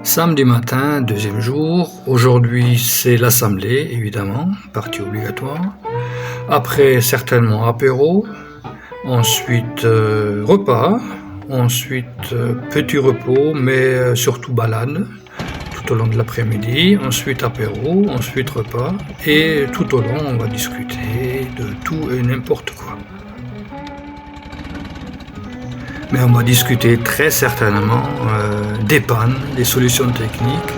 Samedi matin, deuxième jour. Aujourd'hui, c'est l'assemblée, évidemment, partie obligatoire. Après, certainement apéro. Ensuite, repas. Ensuite, petit repos, mais surtout balade tout au long de l'après-midi. Ensuite, apéro. Ensuite, repas. Et tout au long, on va discuter de tout et n'importe quoi. Mais on va discuter très certainement des pannes, des solutions techniques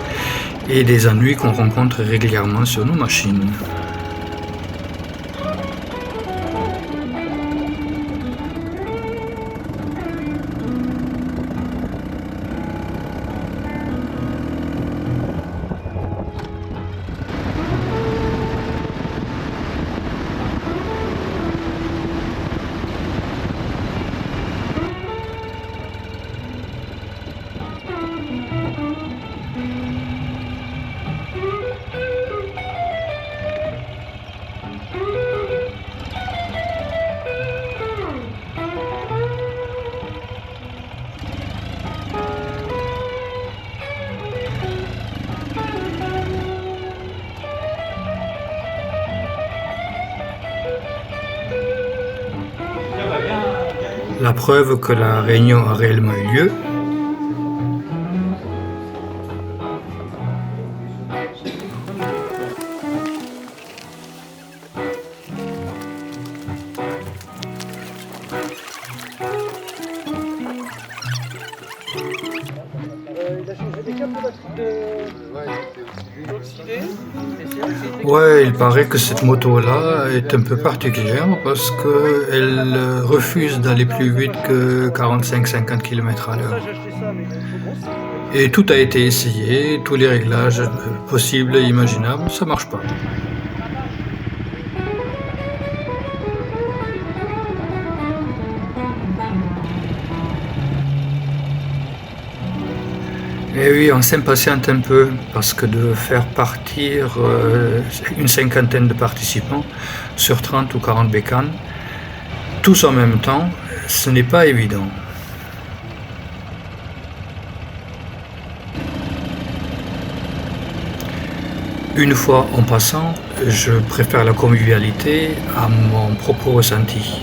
et des ennuis qu'on rencontre régulièrement sur nos machines. La preuve que la réunion a réellement eu lieu. Il a changé des câbles de batterie oxydé. Ouais, il paraît que cette moto-là est un peu particulière parce qu'elle refuse d'aller plus vite que 45-50 km à Ça, l'heure. j'ai acheté ça, mais il est trop gros. Et tout a été essayé, tous les réglages possibles et imaginables, ça marche pas. Et oui, on s'impatiente un peu parce que de faire partir une cinquantaine de participants sur 30 ou 40 bécanes, tous en même temps, ce n'est pas évident. Une fois en passant, je préfère la convivialité à mon propre ressenti.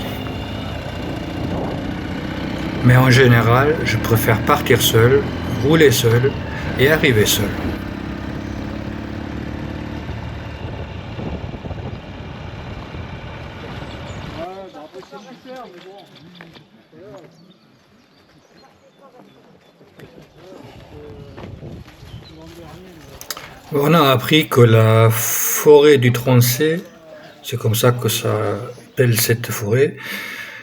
Mais en général, je préfère partir seul, rouler seul et arriver seul. On a appris que la forêt du Tronchet, c'est comme ça que ça s'appelle cette forêt,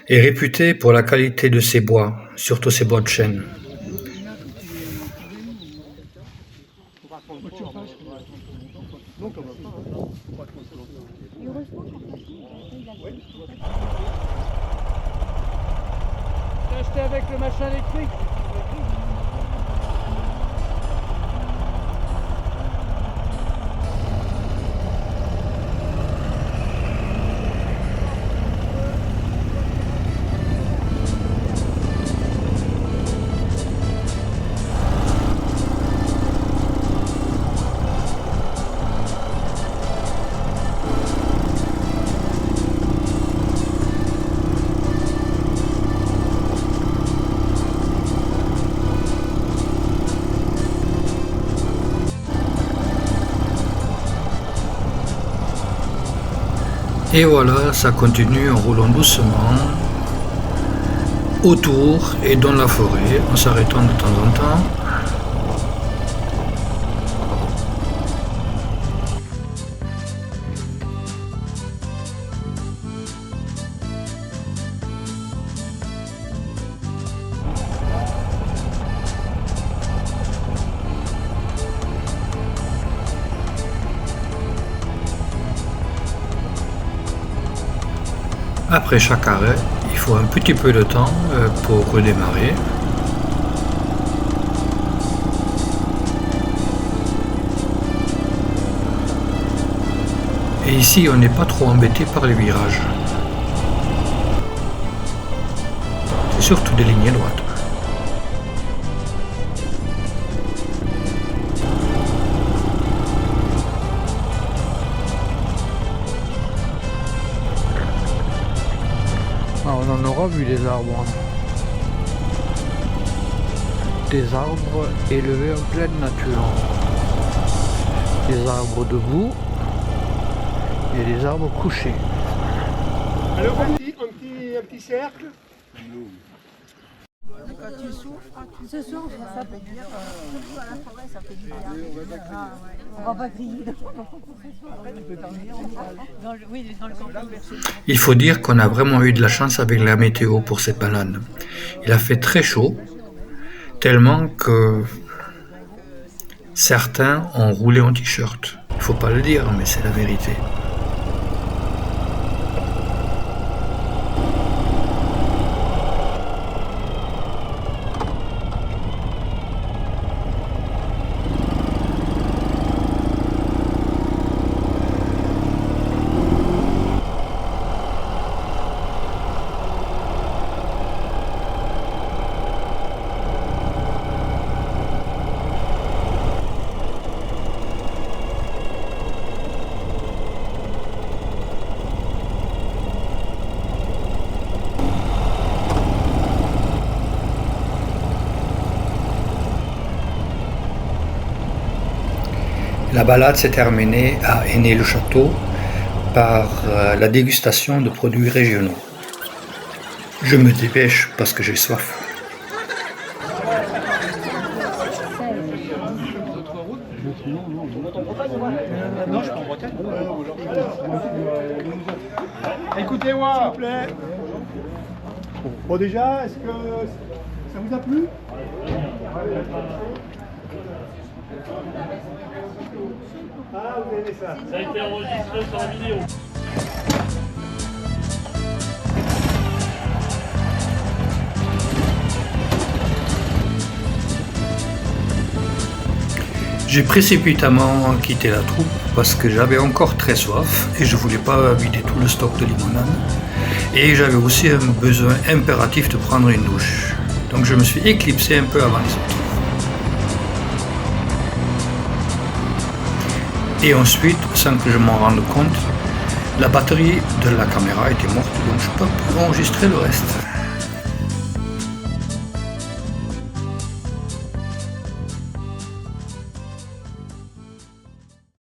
est réputée pour la qualité de ses bois, surtout ses bois de chêne. J'ai acheté avec le machin électrique. Et voilà, ça continue en roulant doucement autour et dans la forêt, en s'arrêtant de temps en temps. Après chaque arrêt, il faut un petit peu de temps pour redémarrer. Et ici, on n'est pas trop embêté par les virages. C'est surtout des lignes droites. pas vu des arbres. Des arbres élevés en pleine nature. Des arbres debout et des arbres couchés. Alors un petit cercle. Quand tu souffres, ça peut dire surtout à la forêt, ça fait du bien. Ah, ouais. On va pas crier. Dans le campagne. Il faut dire qu'on a vraiment eu de la chance avec la météo pour cette balade. Il a fait très chaud, tellement que certains ont roulé en t-shirt. Il faut pas le dire, mais c'est la vérité. La balade s'est terminée à Aîné-le-Château par la dégustation de produits régionaux. Je me dépêche parce que j'ai soif. Non, je suis en Bretagne. Écoutez-moi, s'il vous plaît. Bon déjà, est-ce que ça vous a plu? Ah, vous aimez ça? Ça a été enregistré sur la vidéo. J'ai précipitamment quitté la troupe parce que j'avais encore très soif et je voulais pas vider tout le stock de limonade. Et j'avais aussi un besoin impératif de prendre une douche. Donc je me suis éclipsé un peu avant les autres. Et ensuite, sans que je m'en rende compte, la batterie de la caméra était morte, donc je peux pas enregistrer le reste.